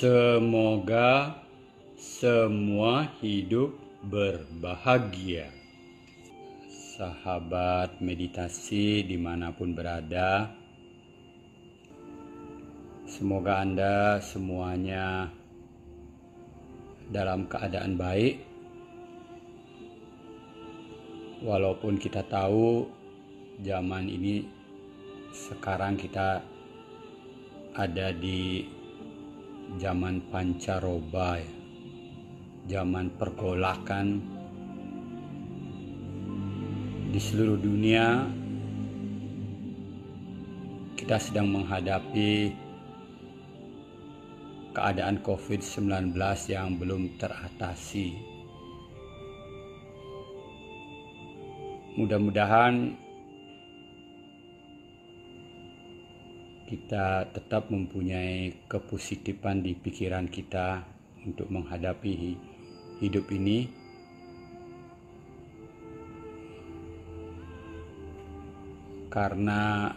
Semoga semua hidup berbahagia. Sahabat meditasi dimanapun berada, semoga Anda semuanya dalam keadaan baik. Walaupun kita tahu zaman ini sekarang kita ada di zaman pancaroba, zaman pergolakan di seluruh dunia. Kita sedang menghadapi keadaan COVID-19 yang belum teratasi. Mudah-mudahan kita tetap mempunyai kepositifan di pikiran kita untuk menghadapi hidup ini. Karena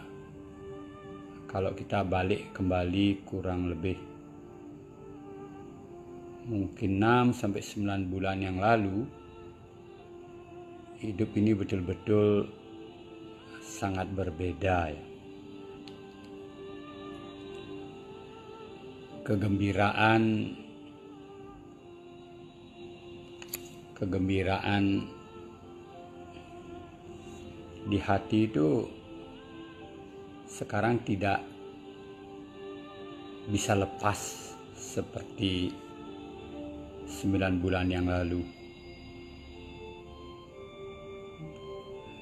kalau kita balik kembali kurang lebih mungkin 6-9 bulan yang lalu, hidup ini betul-betul sangat berbeda ya. Kegembiraan di hati itu sekarang tidak bisa lepas seperti 9 bulan yang lalu.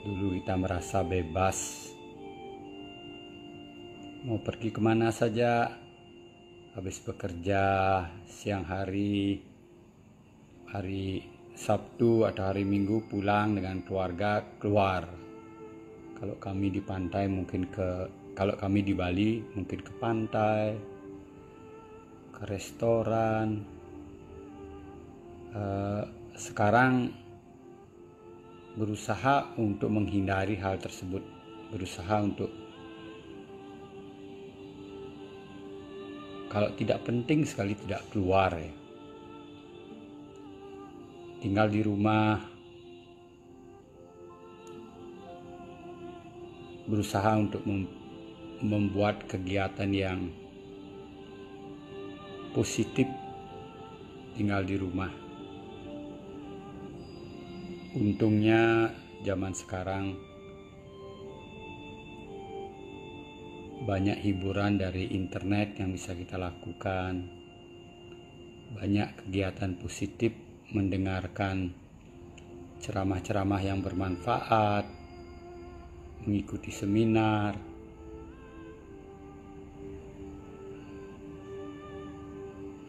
Dulu kita merasa bebas, mau pergi kemana saja, habis bekerja siang hari Sabtu atau hari Minggu pulang dengan keluarga keluar. Kalau kami di pantai kalau kami di Bali mungkin ke pantai, ke restoran. Sekarang berusaha untuk menghindari hal tersebut, berusaha untuk kalau tidak penting sekali tidak keluar ya. Tinggal di rumah, berusaha untuk membuat kegiatan yang positif, tinggal di rumah. Untungnya zaman sekarang banyak hiburan dari internet yang bisa kita lakukan, banyak kegiatan positif, mendengarkan ceramah-ceramah yang bermanfaat, mengikuti seminar,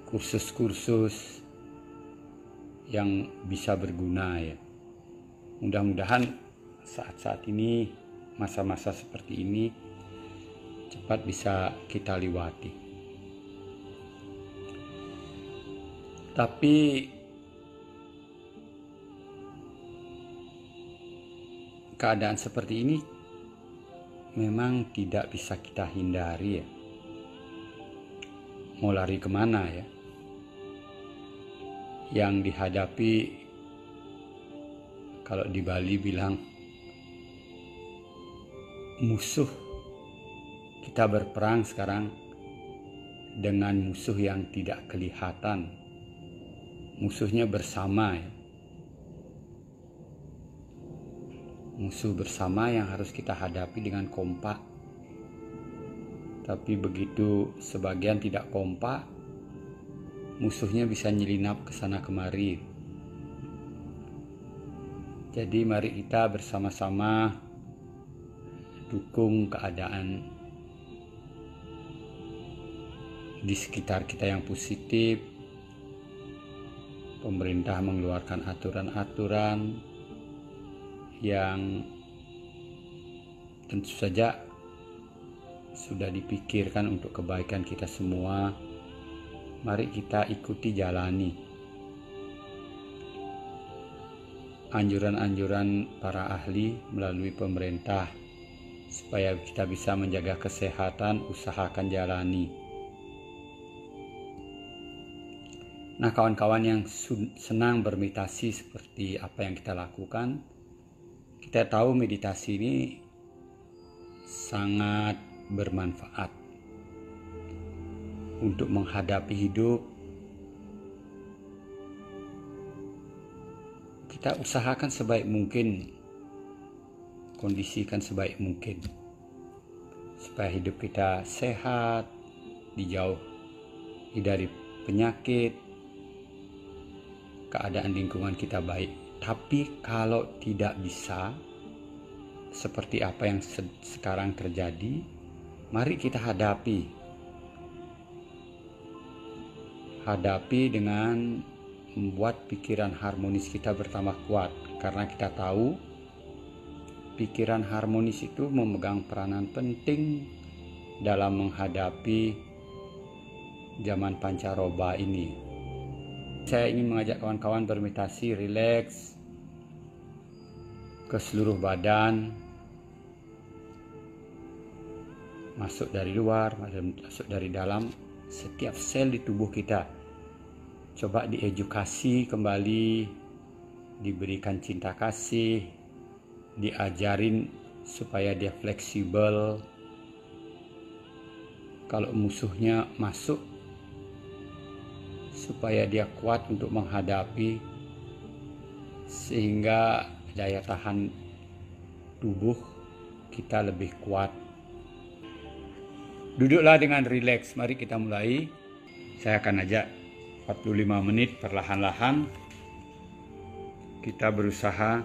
kursus-kursus yang bisa berguna ya. Mudah-mudahan saat-saat ini, masa-masa seperti ini cepat bisa kita lewati. Tapi keadaan seperti ini memang tidak bisa kita hindari ya. Mau lari kemana ya? Yang dihadapi, kalau di Bali bilang musuh, kita berperang sekarang dengan musuh yang tidak kelihatan. Musuhnya bersama ya. Musuh bersama yang harus kita hadapi dengan kompak. Tapi begitu sebagian tidak kompak, musuhnya bisa nyelinap ke sana kemari. Jadi mari kita bersama-sama dukung keadaan di sekitar kita yang positif. Pemerintah mengeluarkan aturan-aturan yang tentu saja sudah dipikirkan untuk kebaikan kita semua. Mari kita ikuti, jalani anjuran-anjuran para ahli melalui pemerintah supaya kita bisa menjaga kesehatan. Usahakan jalani. Nah, kawan-kawan yang senang bermeditasi seperti apa yang kita lakukan, kita tahu meditasi ini sangat bermanfaat untuk menghadapi hidup. Kita usahakan sebaik mungkin, kondisikan sebaik mungkin supaya hidup kita sehat, dijauhi dari penyakit, keadaan lingkungan kita baik. Tapi kalau tidak bisa seperti apa yang sekarang terjadi, mari kita hadapi dengan membuat pikiran harmonis kita bertambah kuat, karena kita tahu pikiran harmonis itu memegang peranan penting dalam menghadapi zaman pancaroba ini. Saya ingin mengajak kawan-kawan bermeditasi, rileks ke seluruh badan, masuk dari luar, masuk dari dalam, setiap sel di tubuh kita. Coba diedukasi kembali, diberikan cinta kasih, diajarin supaya dia fleksibel. Kalau musuhnya masuk, supaya dia kuat untuk menghadapi, sehingga daya tahan tubuh kita lebih kuat. Duduklah dengan rileks. Mari kita mulai. Saya akan ajak 45 menit perlahan-lahan. Kita berusaha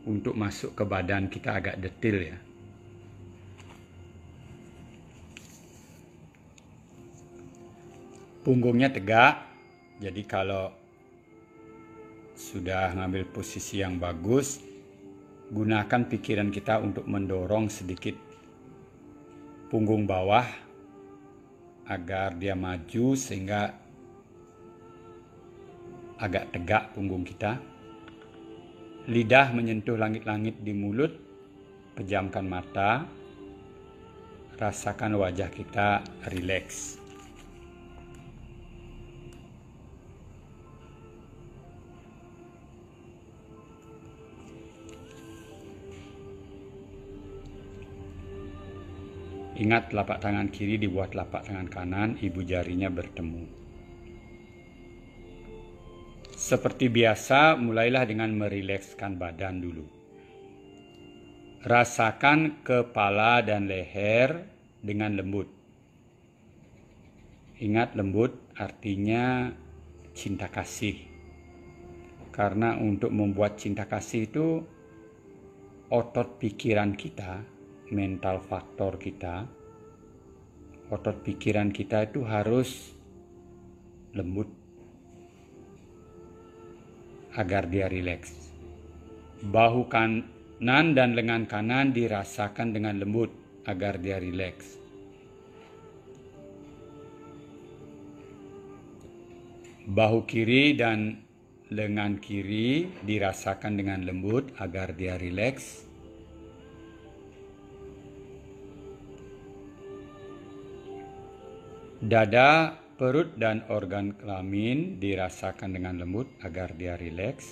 untuk masuk ke badan kita agak detail ya. Punggungnya tegak, jadi kalau sudah ngambil posisi yang bagus, gunakan pikiran kita untuk mendorong sedikit punggung bawah agar dia maju sehingga agak tegak punggung kita. Lidah menyentuh langit-langit di mulut, pejamkan mata, rasakan wajah kita rileks. Ingat, telapak tangan kiri di bawah telapak tangan kanan, ibu jarinya bertemu. Seperti biasa, mulailah dengan merilekskan badan dulu. Rasakan kepala dan leher dengan lembut. Ingat, lembut artinya cinta kasih. Karena untuk membuat cinta kasih itu, otot pikiran kita, mental faktor kita, otot pikiran kita itu harus lembut agar dia rileks. Bahu kanan dan lengan kanan dirasakan dengan lembut agar dia rileks. Bahu kiri dan lengan kiri dirasakan dengan lembut agar dia rileks. Dada, perut, dan organ kelamin dirasakan dengan lembut agar dia rileks.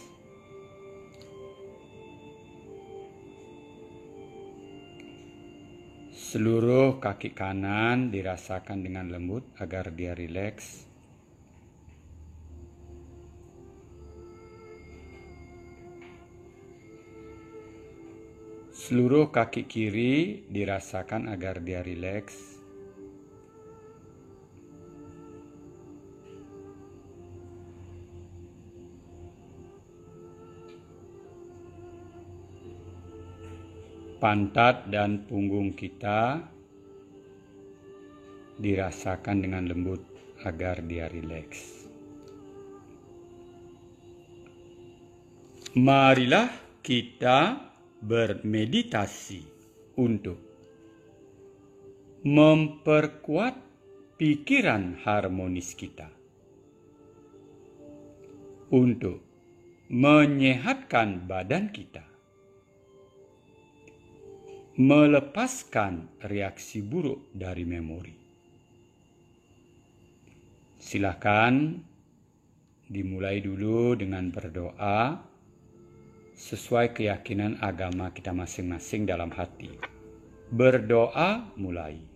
Seluruh kaki kanan dirasakan dengan lembut agar dia rileks. Seluruh kaki kiri dirasakan agar dia rileks. Pantat dan punggung kita dirasakan dengan lembut agar dia rileks. Marilah kita bermeditasi untuk memperkuat pikiran harmonis kita, untuk menyehatkan badan kita, melepaskan reaksi buruk dari memori. Silakan Dimulai dulu dengan berdoa sesuai keyakinan agama kita masing-masing dalam hati. Berdoa mulai.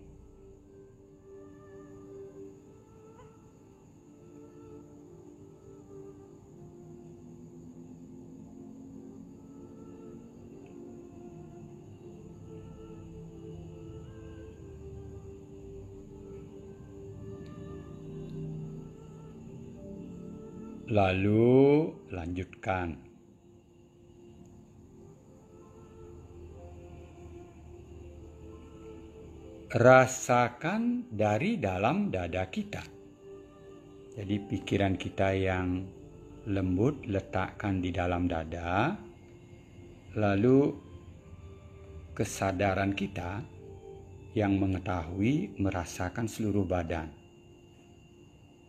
Lalu lanjutkan. Rasakan dari dalam dada kita. Jadi pikiran kita yang lembut letakkan di dalam dada. Lalu kesadaran kita yang mengetahui merasakan seluruh badan.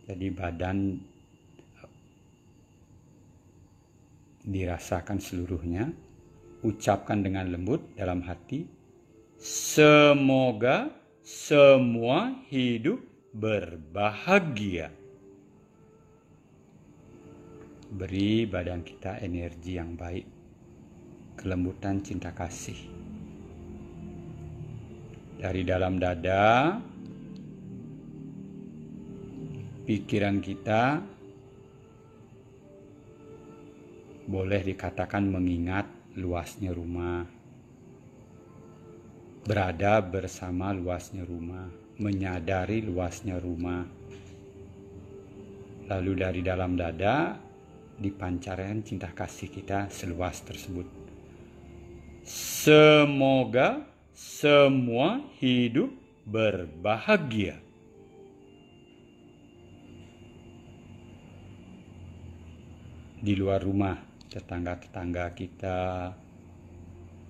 Jadi badan dirasakan seluruhnya. Ucapkan dengan lembut dalam hati, semoga semua hidup berbahagia. Beri badan kita energi yang baik, kelembutan cinta kasih. Dari dalam dada, pikiran kita boleh dikatakan mengingat luasnya rumah, berada bersama luasnya rumah, menyadari luasnya rumah. Lalu dari dalam dada dipancarkan cinta kasih kita seluas tersebut. Semoga semua hidup berbahagia. Di luar rumah, tetangga-tetangga kita,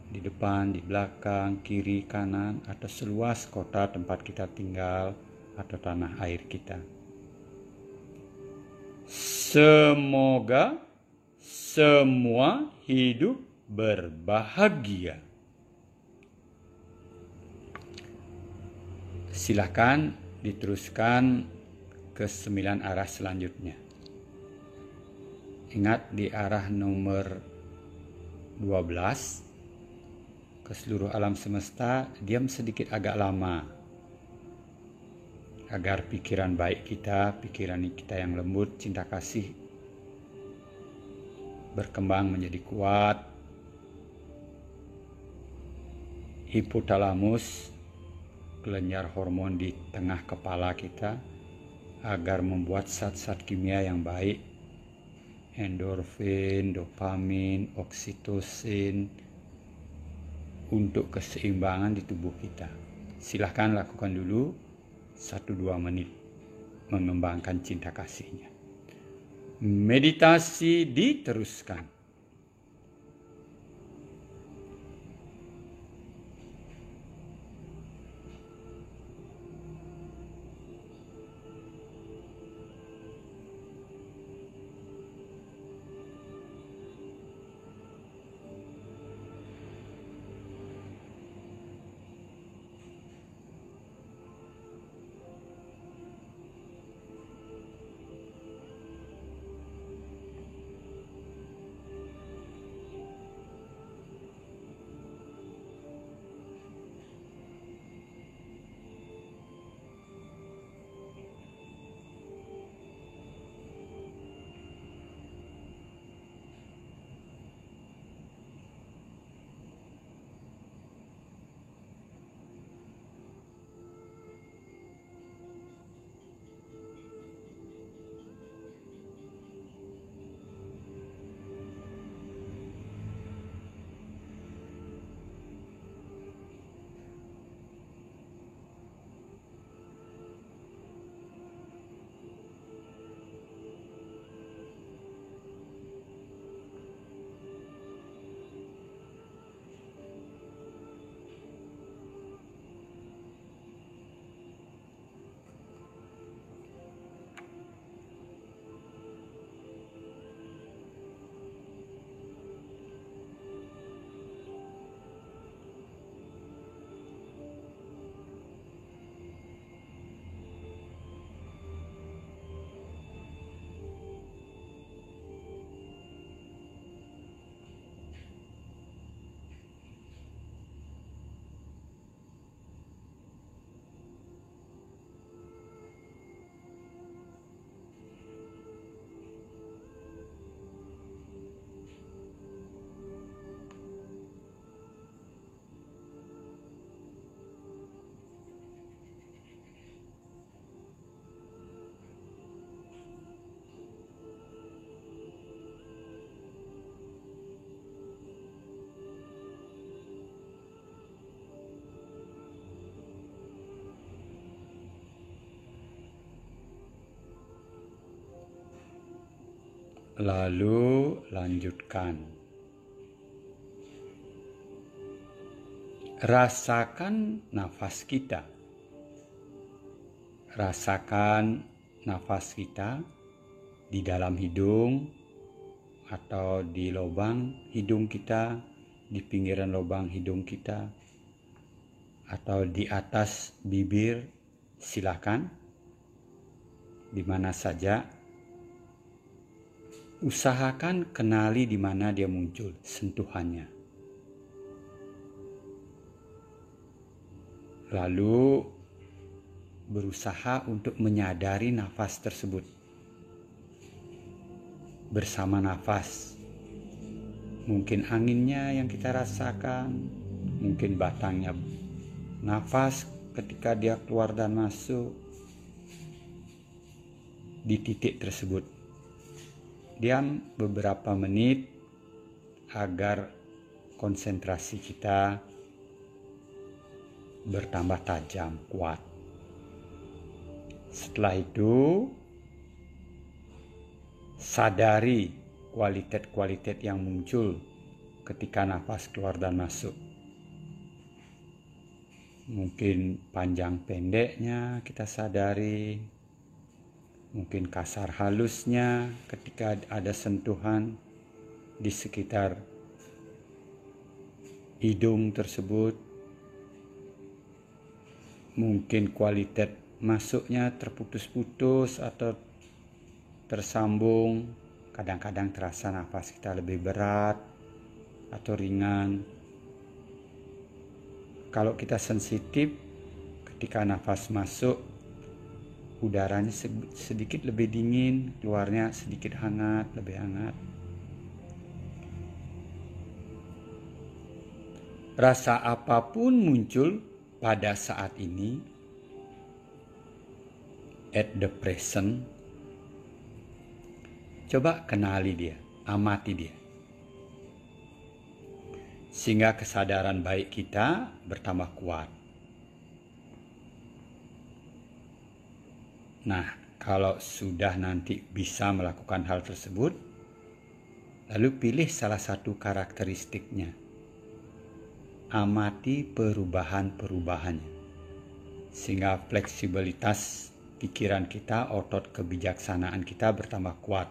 di depan, di belakang, kiri, kanan, atau seluas kota tempat kita tinggal atau tanah air kita. Semoga semua hidup berbahagia. Silakan diteruskan ke 9 arah selanjutnya. Ingat di arah nomor 12 ke seluruh alam semesta, diam sedikit agak lama agar pikiran baik kita, pikiran kita yang lembut, cinta kasih berkembang menjadi kuat. Hipotalamus, kelenjar hormon di tengah kepala kita, agar membuat zat-zat kimia yang baik, endorfin, dopamin, oksitosin, untuk keseimbangan di tubuh kita. Silahkan lakukan dulu 1-2 menit mengembangkan cinta kasihnya. Meditasi diteruskan. Lalu lanjutkan. Rasakan nafas kita. Rasakan nafas kita di dalam hidung atau di lubang hidung kita, di pinggiran lubang hidung kita, atau di atas bibir, silakan. Di mana saja. Usahakan kenali di mana dia muncul, sentuhannya. Lalu berusaha untuk menyadari nafas tersebut. Bersama nafas. Mungkin anginnya yang kita rasakan, mungkin batangnya nafas ketika dia keluar dan masuk di titik tersebut. Diam beberapa menit agar konsentrasi kita bertambah tajam, kuat. Setelah itu, sadari kualitas-kualitas yang muncul ketika nafas keluar dan masuk. Mungkin panjang pendeknya kita sadari, mungkin kasar halusnya ketika ada sentuhan di sekitar hidung tersebut. Mungkin kualitas masuknya terputus-putus atau tersambung. Kadang-kadang terasa nafas kita lebih berat atau ringan. Kalau kita sensitif, ketika nafas masuk, udaranya sedikit lebih dingin, keluarnya sedikit hangat, lebih hangat. Rasa apapun muncul pada saat ini, at the present, coba kenali dia, amati dia. Sehingga kesadaran baik kita bertambah kuat. Nah, kalau sudah nanti bisa melakukan hal tersebut, lalu pilih salah satu karakteristiknya. Amati perubahan-perubahannya. Sehingga fleksibilitas pikiran kita, otot kebijaksanaan kita bertambah kuat.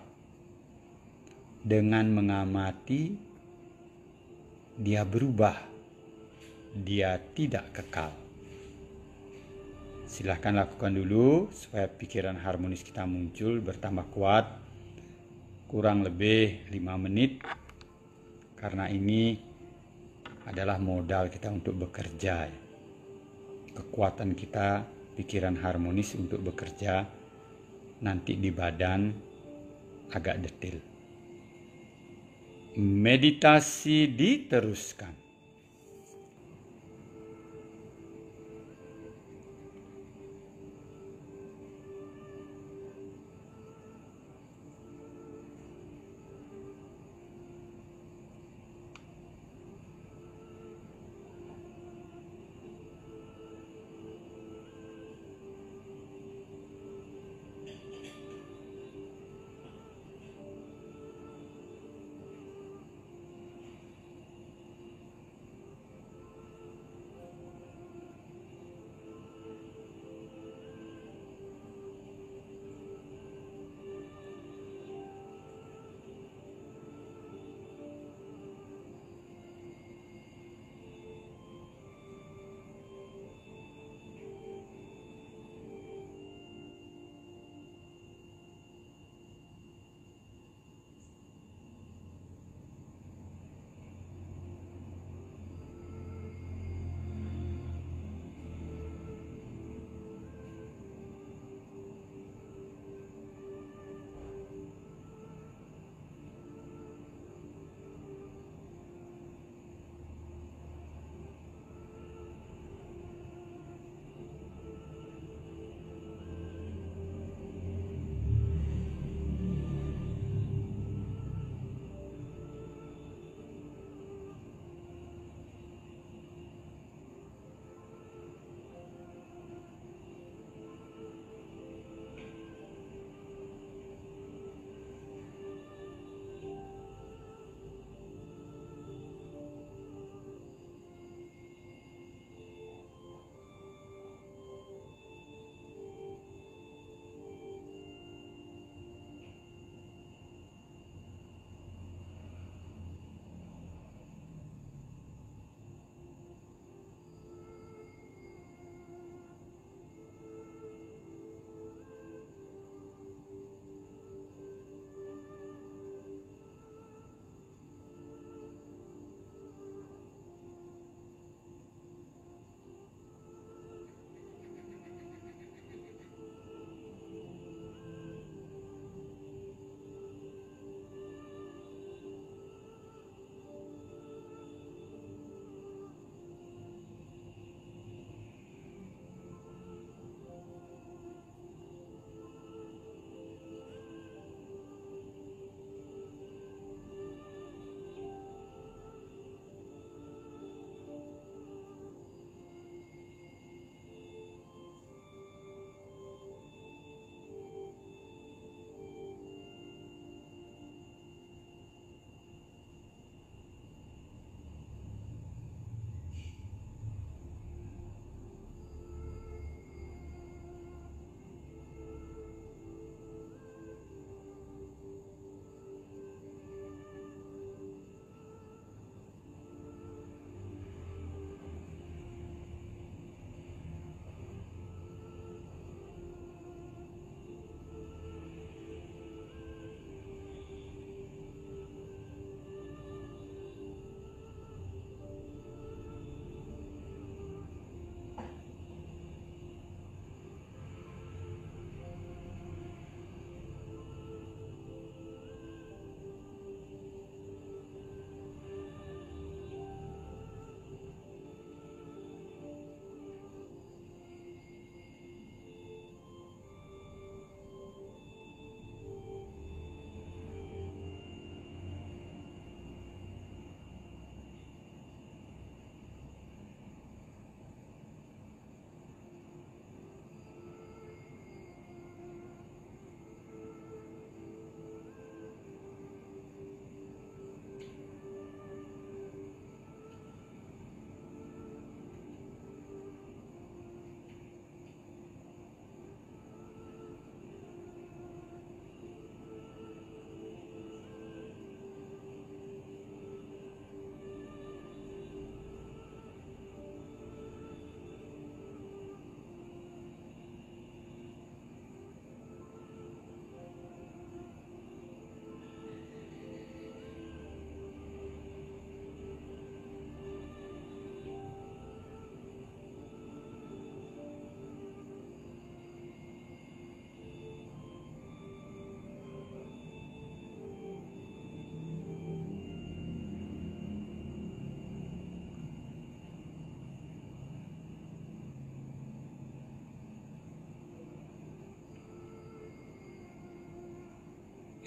Dengan mengamati, dia berubah. Dia tidak kekal. Silahkan lakukan dulu supaya pikiran harmonis kita muncul, bertambah kuat. Kurang lebih 5 menit. Karena ini adalah modal kita untuk bekerja. Kekuatan kita, pikiran harmonis untuk bekerja nanti di badan agak detail. Meditasi diteruskan.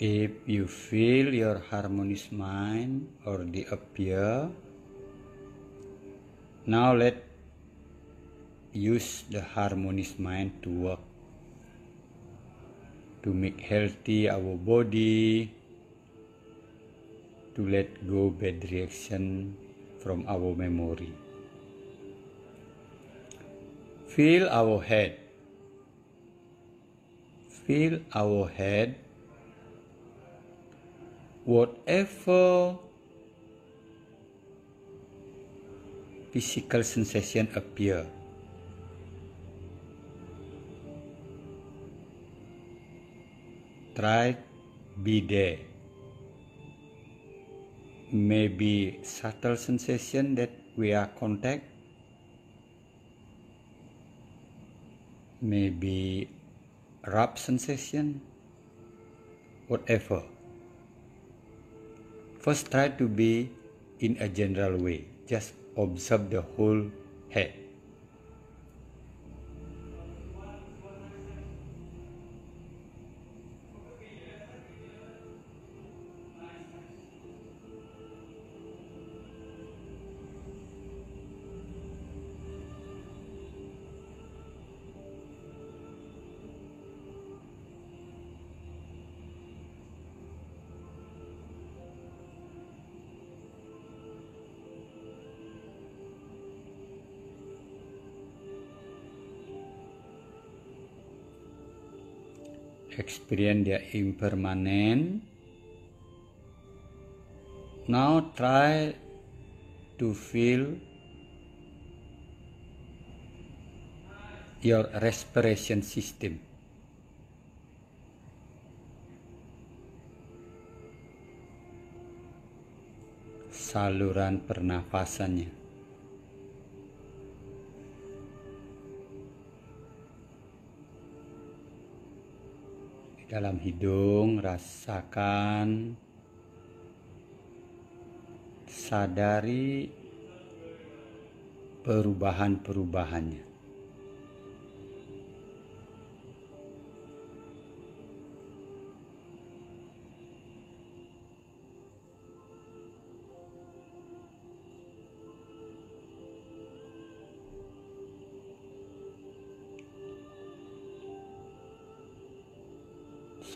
If you feel your harmonious mind already appear, now let use the harmonious mind to work to make healthy our body, to let go bad reaction from our memory. Feel our head. Feel our head. Whatever physical sensation appear, try be there. Maybe subtle sensation that we are contact, maybe rough sensation, whatever. First, try to be in a general way. Just observe the whole head. Experience their impermanent. Now try to feel your respiration system. Saluran pernafasannya. Dalam hidung, rasakan, sadari perubahan-perubahannya.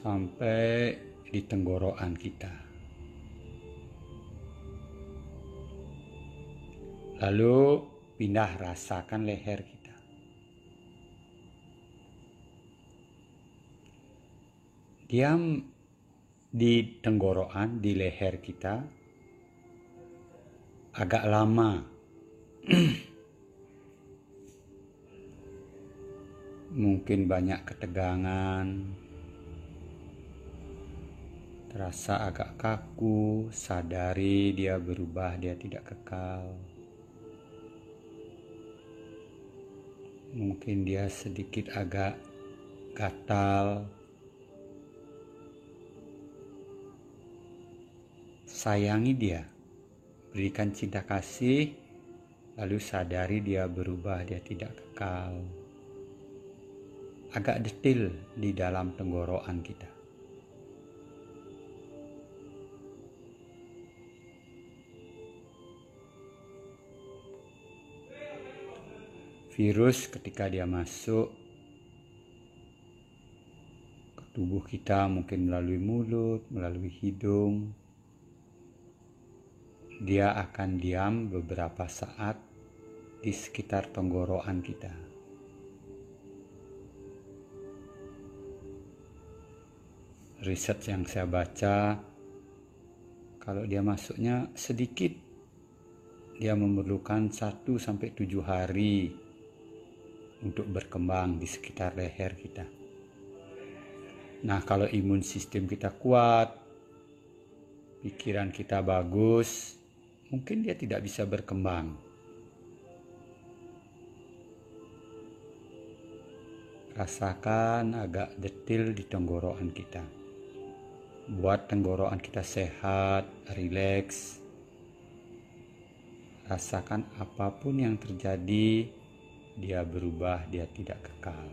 Sampai di tenggorokan kita. Lalu pindah rasakan leher kita. Diam di tenggorokan, di leher kita agak lama. Mungkin banyak ketegangan. Terasa agak kaku, sadari dia berubah, dia tidak kekal. Mungkin dia sedikit agak gatal. Sayangi dia, berikan cinta kasih, lalu sadari dia berubah, dia tidak kekal. Agak detil di dalam tenggorokan kita. Virus ketika dia masuk ke tubuh kita mungkin melalui mulut, melalui hidung, dia akan diam beberapa saat di sekitar tenggorokan kita. Riset yang saya baca, kalau dia masuknya sedikit, dia memerlukan 1-7 hari untuk berkembang di sekitar leher kita. Nah, kalau imun sistem kita kuat, pikiran kita bagus, mungkin dia tidak bisa berkembang. Rasakan agak detil di tenggorokan kita. Buat tenggorokan kita sehat, rileks. Rasakan apapun yang terjadi, dia berubah, dia tidak kekal.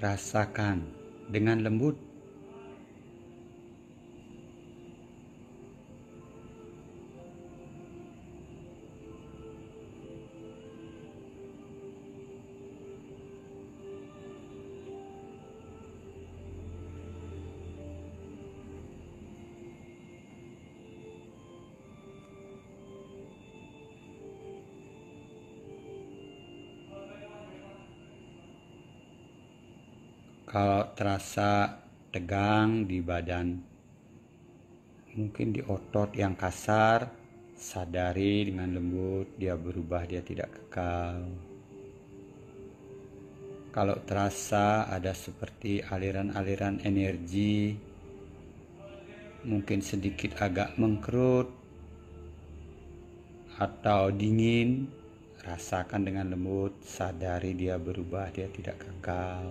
rasakan dengan lembut. Kalau terasa tegang di badan, mungkin di otot yang kasar, sadari dengan lembut, dia berubah, dia tidak kekal. Kalau terasa ada seperti aliran-aliran energi, mungkin sedikit agak mengkerut atau dingin, rasakan dengan lembut, sadari dia berubah, dia tidak kekal.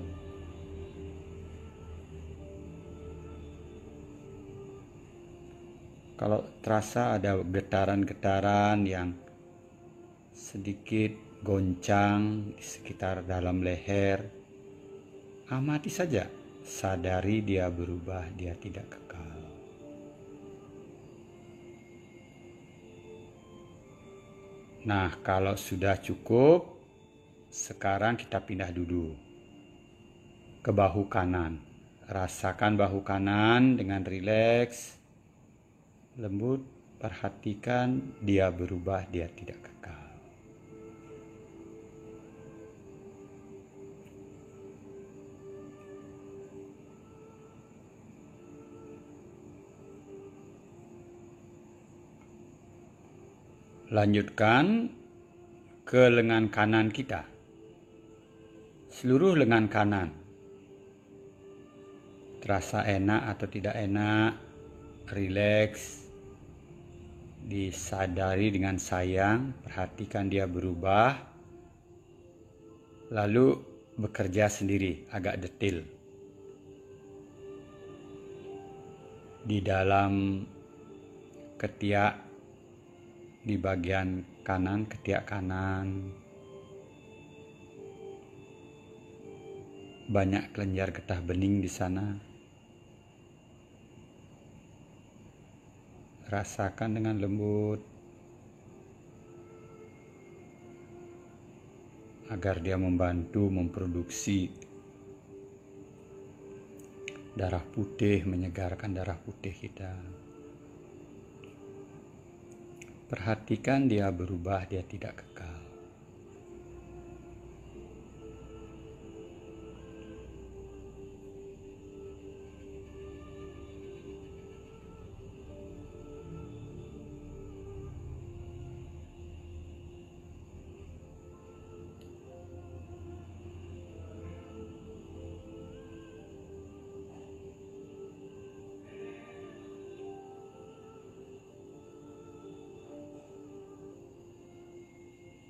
Kalau terasa ada getaran-getaran yang sedikit goncang di sekitar dalam leher, amati saja, sadari dia berubah, dia tidak kekal. Nah, kalau sudah cukup, sekarang kita pindah dulu ke bahu kanan. Rasakan bahu kanan dengan rileks, lembut, perhatikan dia berubah, dia tidak kekal. Lanjutkan ke lengan kanan kita. Seluruh lengan kanan. Terasa enak atau tidak enak, rileks, disadari dengan sayang, perhatikan dia berubah, lalu bekerja sendiri, agak detail. Di dalam ketiak, di bagian kanan, ketiak kanan, banyak kelenjar getah bening di sana. Rasakan dengan lembut agar dia membantu memproduksi darah putih, menyegarkan darah putih kita. Perhatikan dia berubah, dia tidak kekal.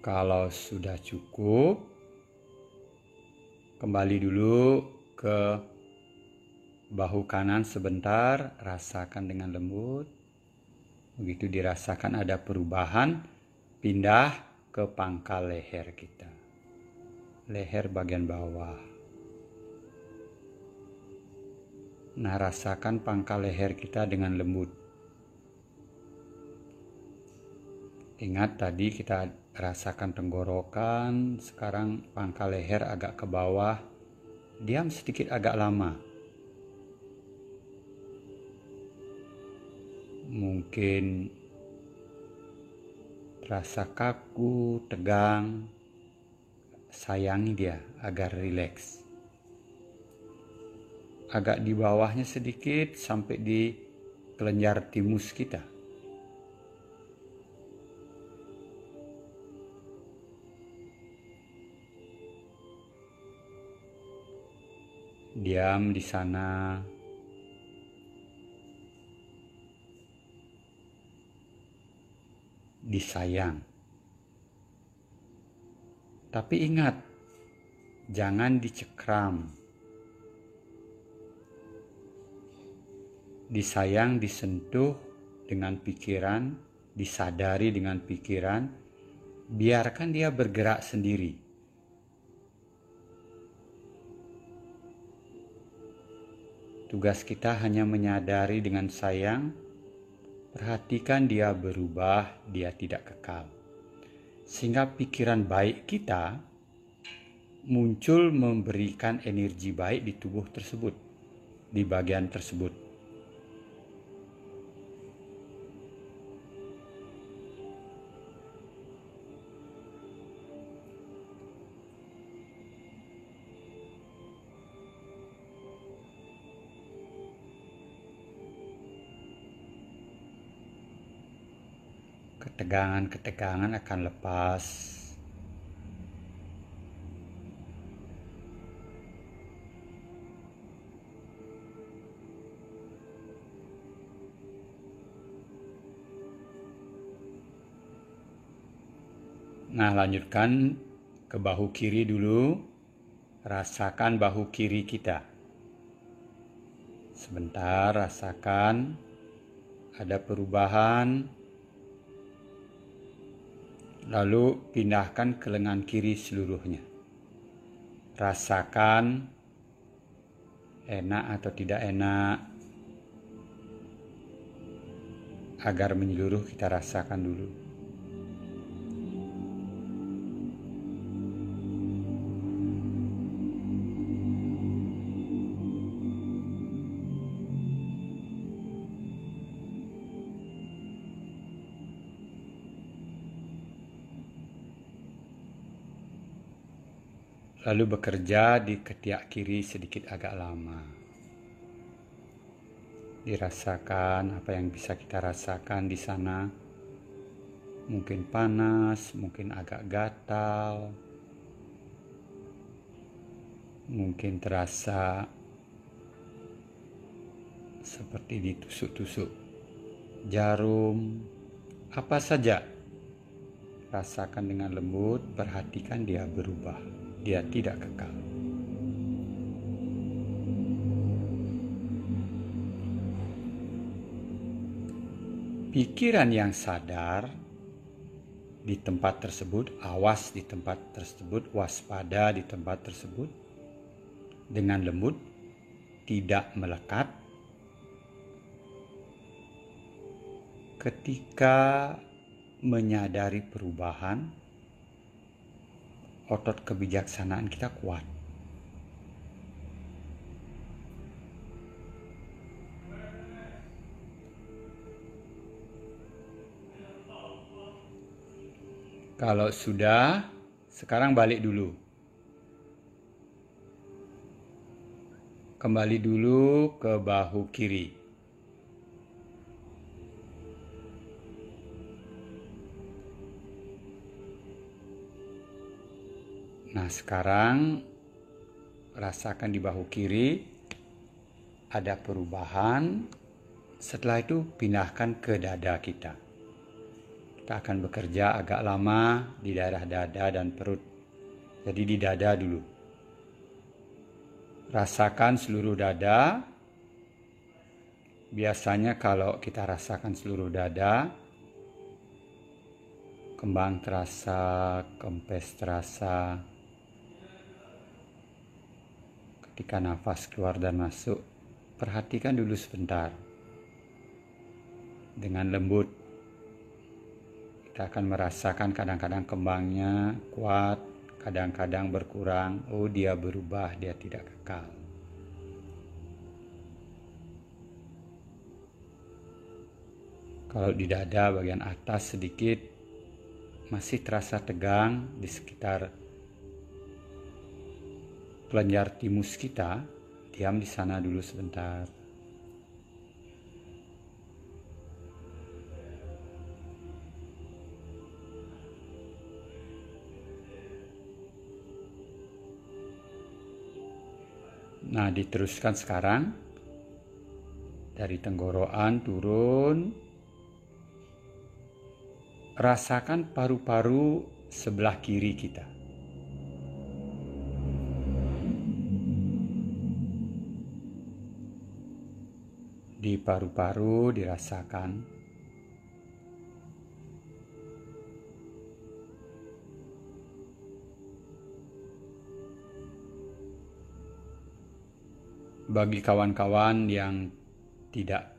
Kalau sudah cukup, kembali dulu ke bahu kanan sebentar, rasakan dengan lembut. Begitu dirasakan ada perubahan, pindah ke pangkal leher kita. Leher bagian bawah. Nah, rasakan pangkal leher kita dengan lembut. Ingat tadi kita rasakan tenggorokan, sekarang pangkal leher agak ke bawah. Diam sedikit agak lama. Mungkin terasa kaku, tegang. Sayangi dia agar rileks. Agak di bawahnya sedikit sampai di kelenjar timus kita. Diam di sana. Disayang. Tapi ingat, jangan dicekram. Disayang, disentuh dengan pikiran, disadari dengan pikiran, biarkan dia bergerak sendiri. Tugas kita hanya menyadari dengan sayang, perhatikan dia berubah, dia tidak kekal. Sehingga pikiran baik kita muncul memberikan energi baik di tubuh tersebut, di bagian tersebut. Ketegangan-ketegangan akan lepas. Nah, lanjutkan ke bahu kiri dulu. Rasakan bahu kiri kita. Sebentar, rasakan ada perubahan. Lalu pindahkan ke lengan kiri seluruhnya. Rasakan enak atau tidak enak. Agar menyeluruh kita rasakan dulu. Lalu bekerja di ketiak kiri sedikit agak lama. Dirasakan apa yang bisa kita rasakan di sana. Mungkin panas, mungkin agak gatal. Mungkin terasa seperti ditusuk-tusuk jarum. Apa saja. Rasakan dengan lembut, perhatikan dia berubah. Dia tidak kekal. Pikiran yang sadar di tempat tersebut, awas di tempat tersebut, waspada di tempat tersebut, dengan lembut, tidak melekat. Ketika menyadari perubahan, otot kebijaksanaan kita kuat. Kalau sudah, sekarang balik dulu. Kembali dulu ke bahu kiri. Nah, sekarang rasakan di bahu kiri ada perubahan. Setelah itu pindahkan ke dada kita. Kita akan bekerja agak lama di daerah dada dan perut. Jadi di dada dulu. Rasakan seluruh dada. Biasanya kalau kita rasakan seluruh dada, kembang terasa, kempes terasa. Ketika nafas keluar dan masuk, perhatikan dulu sebentar. Dengan lembut, kita akan merasakan kadang-kadang kembangnya kuat, kadang-kadang berkurang. Oh, dia berubah, dia tidak kekal. Kalau di dada bagian atas sedikit masih terasa tegang di sekitar kelenjar timus kita, diam di sana dulu sebentar. Nah, diteruskan sekarang dari tenggorokan turun. Rasakan paru-paru sebelah kiri kita. Di paru-paru dirasakan. Bagi kawan-kawan yang tidak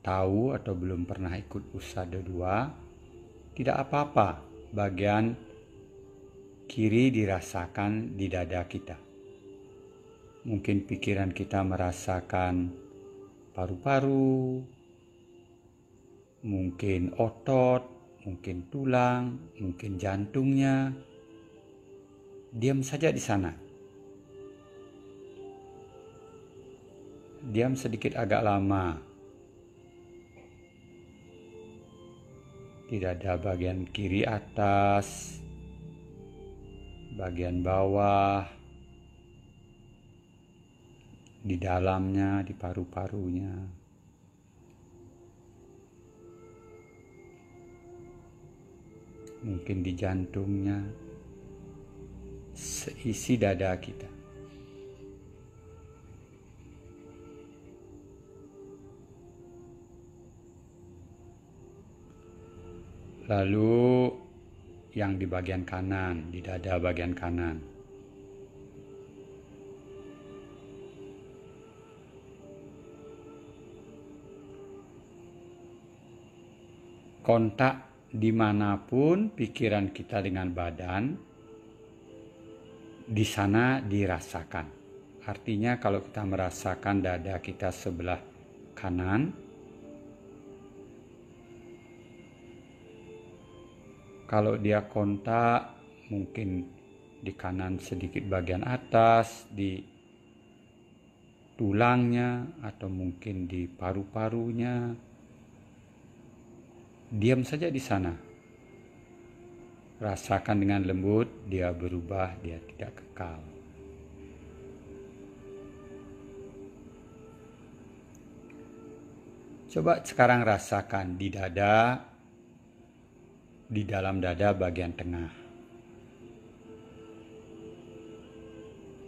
tahu atau belum pernah ikut Usada 2, tidak apa-apa bagian kiri dirasakan di dada kita. Mungkin pikiran kita merasakan paru-paru, mungkin otot, mungkin tulang, mungkin jantungnya. Diam saja di sana. Diam sedikit agak lama. Di dada bagian kiri atas, bagian bawah, di dalamnya, di paru-parunya. Mungkin di jantungnya, seisi dada kita. Lalu yang di bagian kanan, di dada bagian kanan. Kontak dimanapun pikiran kita dengan badan, di sana dirasakan. Artinya kalau kita merasakan dada kita sebelah kanan, kalau dia kontak mungkin di kanan sedikit bagian atas, di tulangnya, atau mungkin di paru-parunya. Diam saja di sana. Rasakan dengan lembut, dia berubah, dia tidak kekal. Coba sekarang rasakan di dada, di dalam dada bagian tengah,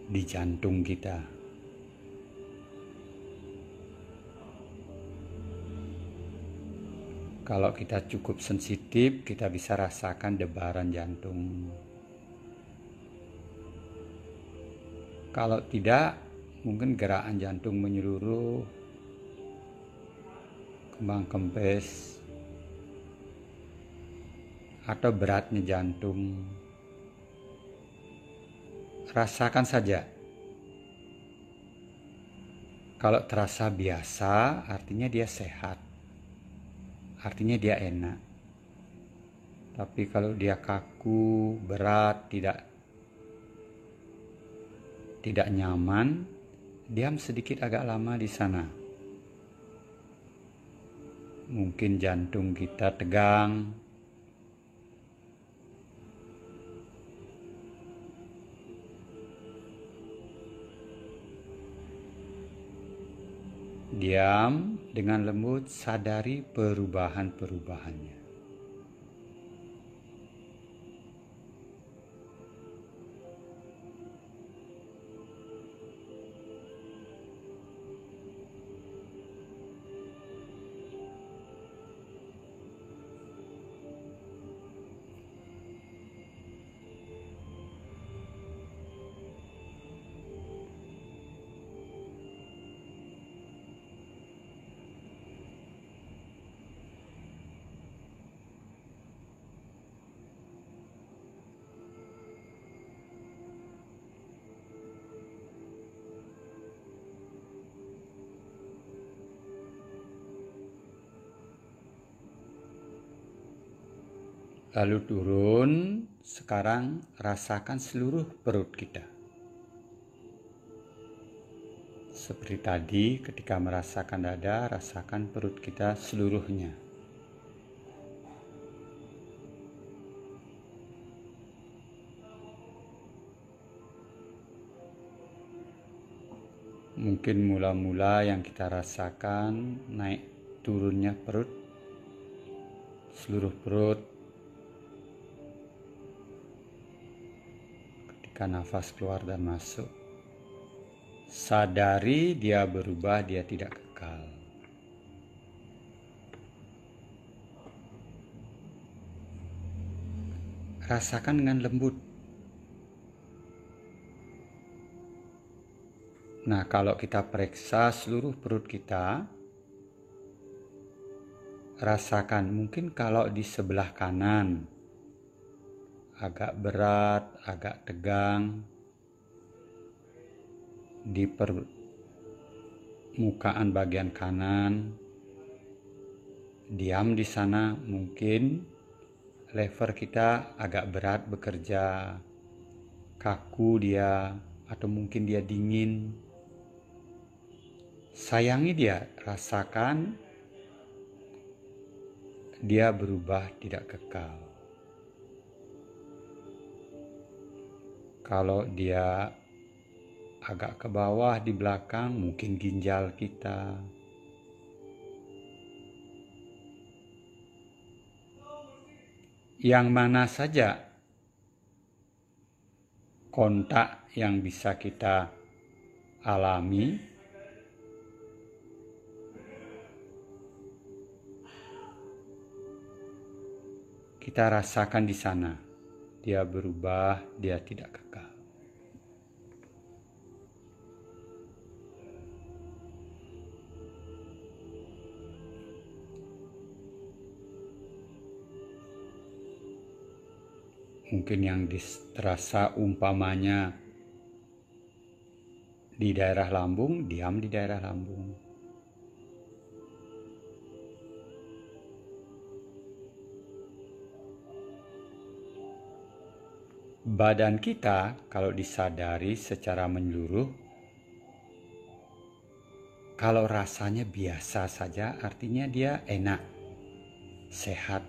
di jantung kita. Kalau kita cukup sensitif, kita bisa rasakan debaran jantung. Kalau tidak, mungkin gerakan jantung menyeluruh, kembang kempes, atau beratnya jantung. Rasakan saja. Kalau terasa biasa, artinya dia sehat. Artinya dia enak. Tapi kalau dia kaku, berat, tidak nyaman, diam sedikit agak lama di sana. Mungkin jantung kita tegang, diam dengan lembut, sadari perubahan-perubahannya. Lalu turun, sekarang rasakan seluruh perut kita. Seperti tadi ketika merasakan dada, rasakan perut kita seluruhnya. Mungkin mula-mula yang kita rasakan naik turunnya perut, seluruh perut. Ketika nafas keluar dan masuk, sadari dia berubah, dia tidak kekal. Rasakan dengan lembut. Nah, kalau kita periksa seluruh perut kita, rasakan mungkin kalau di sebelah kanan agak berat, agak tegang, di permukaan bagian kanan, diam di sana, mungkin lever kita agak berat bekerja, kaku dia, atau mungkin dia dingin. Sayangi dia, rasakan dia berubah, tidak kekal. Kalau dia agak ke bawah di belakang, mungkin ginjal kita. Yang mana saja kontak yang bisa kita alami, kita rasakan di sana. Dia berubah, dia tidak kekal. Mungkin yang terasa umpamanya di daerah lambung, diam di daerah lambung. Badan kita kalau disadari secara menyeluruh, kalau rasanya biasa saja artinya dia enak, sehat.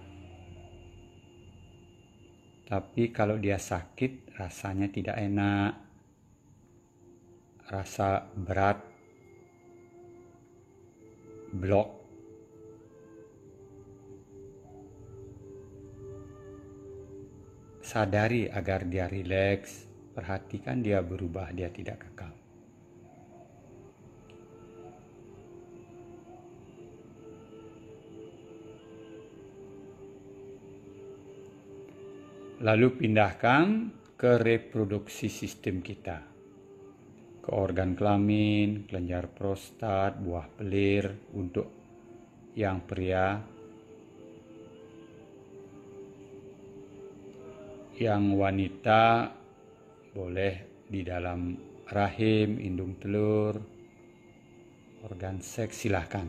Tapi kalau dia sakit rasanya tidak enak, rasa berat, blok. Sadari agar dia rileks, perhatikan dia berubah, dia tidak kekal. Lalu pindahkan ke reproduksi sistem kita, ke organ kelamin, kelenjar prostat, buah pelir untuk yang pria, yang wanita boleh di dalam rahim, indung telur, organ seks, silahkan.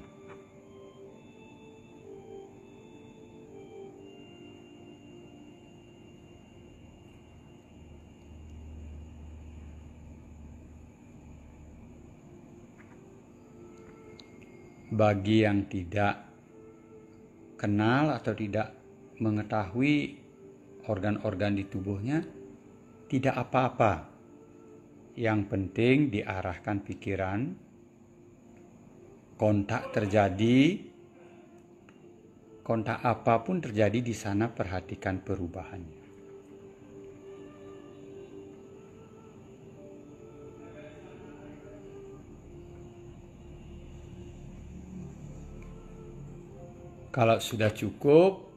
Bagi yang tidak kenal atau tidak mengetahui organ-organ di tubuhnya, tidak apa-apa. Yang penting diarahkan pikiran, kontak terjadi, kontak apapun terjadi di sana, perhatikan perubahannya. Kalau sudah cukup,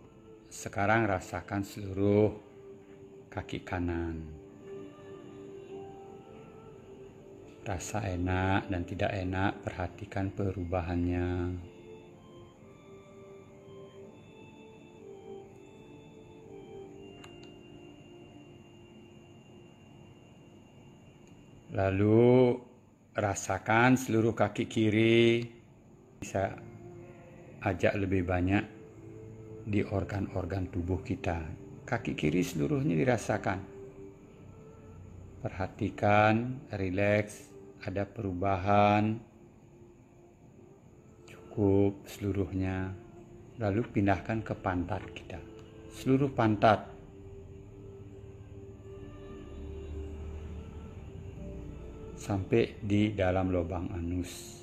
sekarang rasakan seluruh kaki kanan. Rasa enak dan tidak enak, perhatikan perubahannya. Lalu rasakan seluruh kaki kiri, bisa ajak lebih banyak di organ-organ tubuh kita. Kaki kiri seluruhnya dirasakan. Perhatikan, rileks, ada perubahan. Cukup seluruhnya. Lalu pindahkan ke pantat kita. Seluruh pantat. Sampai di dalam lubang anus.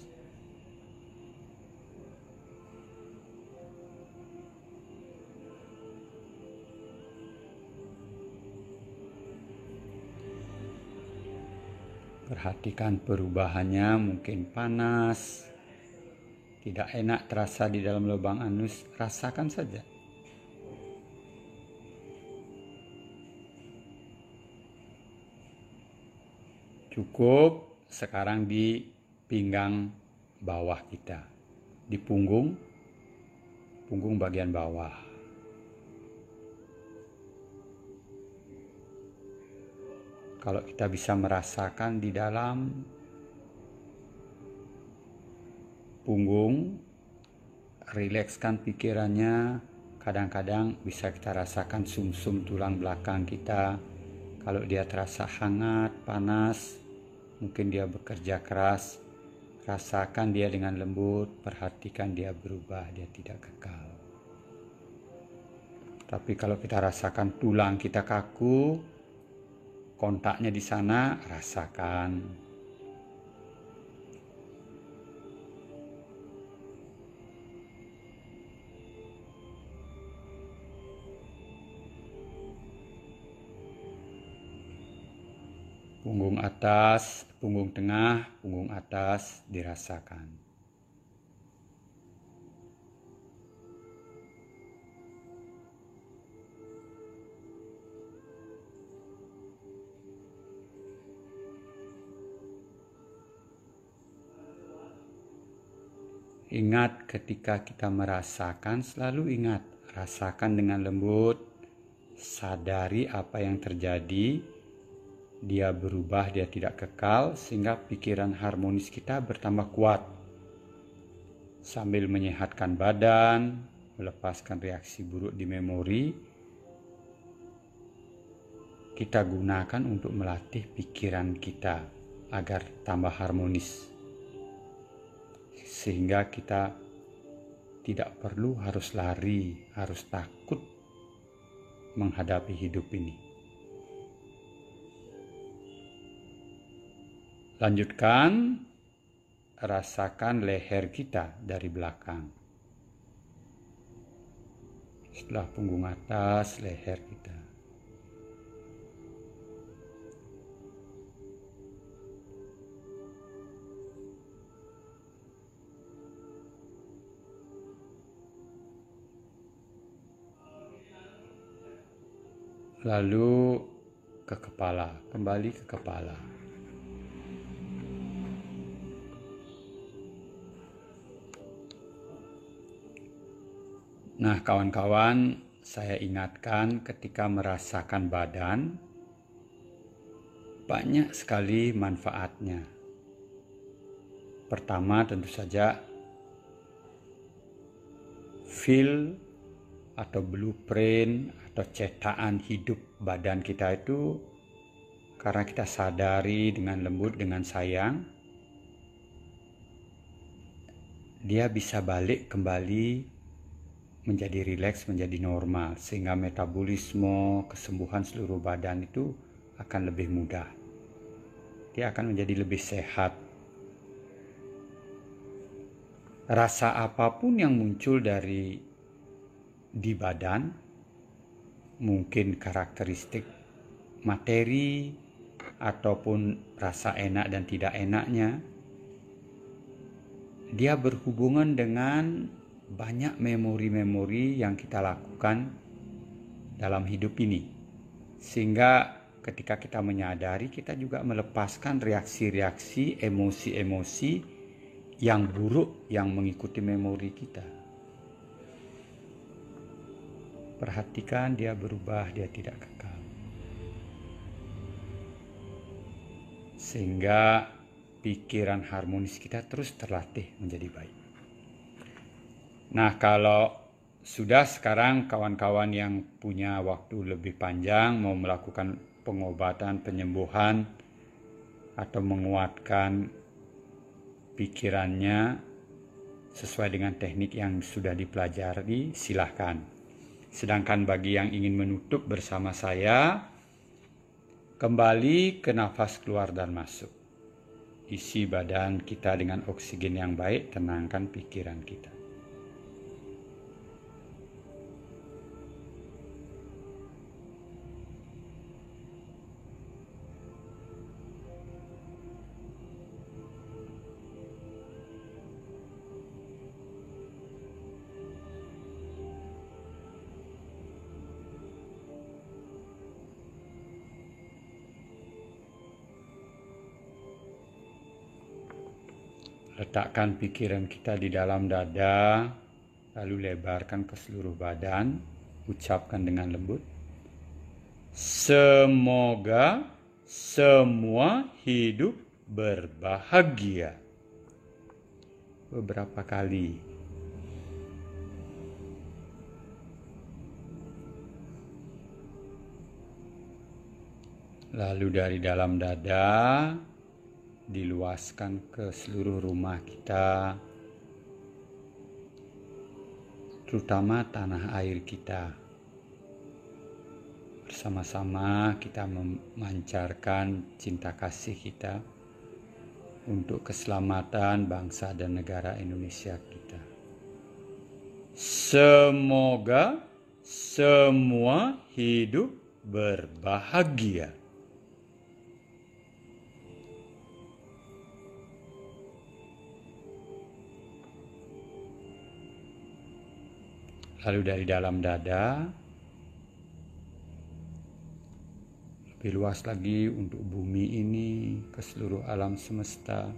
Perhatikan perubahannya, mungkin panas, tidak enak terasa di dalam lubang anus, rasakan saja. Cukup, sekarang di pinggang bawah kita, di punggung bagian bawah. Kalau kita bisa merasakan di dalam punggung, rilekskan pikirannya. Kadang-kadang bisa kita rasakan sumsum tulang belakang kita. Kalau dia terasa hangat, panas, mungkin dia bekerja keras. Rasakan dia dengan lembut, perhatikan dia berubah, dia tidak kekal. Tapi kalau kita rasakan tulang kita kaku, kontaknya di sana, rasakan. Punggung atas, punggung tengah, punggung atas dirasakan. Ingat ketika kita merasakan, selalu ingat, rasakan dengan lembut, sadari apa yang terjadi, dia berubah, dia tidak kekal, sehingga pikiran harmonis kita bertambah kuat. Sambil menyehatkan badan, melepaskan reaksi buruk di memori, kita gunakan untuk melatih pikiran kita agar tambah harmonis. Sehingga kita tidak perlu harus lari, harus takut menghadapi hidup ini. Lanjutkan, rasakan leher kita dari belakang. Setelah punggung atas, leher kita. Lalu ke kepala, kembali ke kepala. Nah, kawan-kawan, saya ingatkan ketika merasakan badan, banyak sekali manfaatnya. Pertama, tentu saja feel atau blueprint atau cetakan hidup badan kita itu, karena kita sadari dengan lembut, dengan sayang, dia bisa balik kembali menjadi rileks, menjadi normal, sehingga metabolisme, kesembuhan seluruh badan itu akan lebih mudah. Dia akan menjadi lebih sehat. Rasa apapun yang muncul di badan, mungkin karakteristik materi ataupun rasa enak dan tidak enaknya, dia berhubungan dengan banyak memori-memori yang kita lakukan dalam hidup ini. Sehingga ketika kita menyadari, kita juga melepaskan reaksi-reaksi, emosi-emosi yang buruk yang mengikuti memori kita. Perhatikan dia berubah, dia tidak kekal. Sehingga pikiran harmonis kita terus terlatih menjadi baik. Nah, kalau sudah sekarang kawan-kawan yang punya waktu lebih panjang mau melakukan pengobatan, penyembuhan, atau menguatkan pikirannya sesuai dengan teknik yang sudah dipelajari, silahkan. Sedangkan bagi yang ingin menutup bersama saya, kembali ke nafas keluar dan masuk. Isi badan kita dengan oksigen yang baik, tenangkan pikiran kita. Letakkan pikiran kita di dalam dada, lalu lebarkan ke seluruh badan. Ucapkan dengan lembut. Semoga semua hidup berbahagia. Beberapa kali. Lalu dari dalam dada, diluaskan ke seluruh rumah kita, terutama tanah air kita. Bersama-sama kita memancarkan cinta kasih kita untuk keselamatan bangsa dan negara Indonesia kita. Semoga semua hidup berbahagia. Lalu dari dalam dada, lebih luas lagi untuk bumi ini, ke seluruh alam semesta.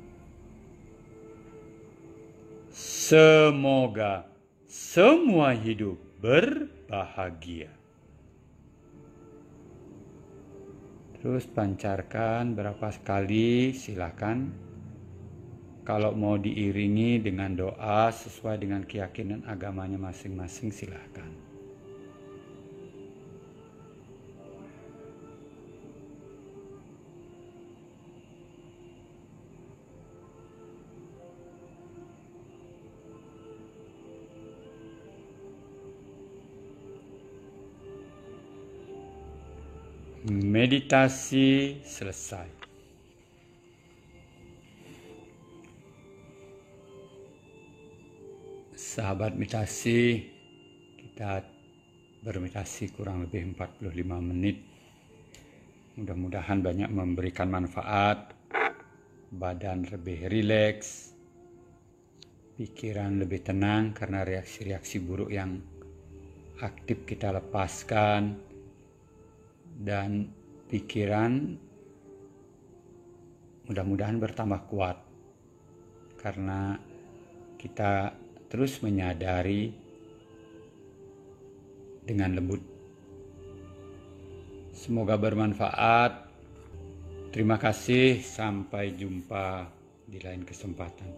Semoga semua hidup berbahagia. Terus pancarkan berapa kali, silakan. Kalau mau diiringi dengan doa sesuai dengan keyakinan agamanya masing-masing, silakan. Meditasi selesai. Sahabat meditasi, kita bermeditasi kurang lebih 45 menit. Mudah-mudahan banyak memberikan manfaat, badan lebih rileks, pikiran lebih tenang karena reaksi-reaksi buruk yang aktif kita lepaskan, dan pikiran mudah-mudahan bertambah kuat karena kita terus menyadari dengan lembut. Semoga bermanfaat. Terima kasih, sampai jumpa di lain kesempatan.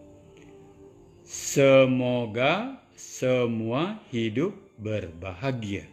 Semoga semua hidup berbahagia.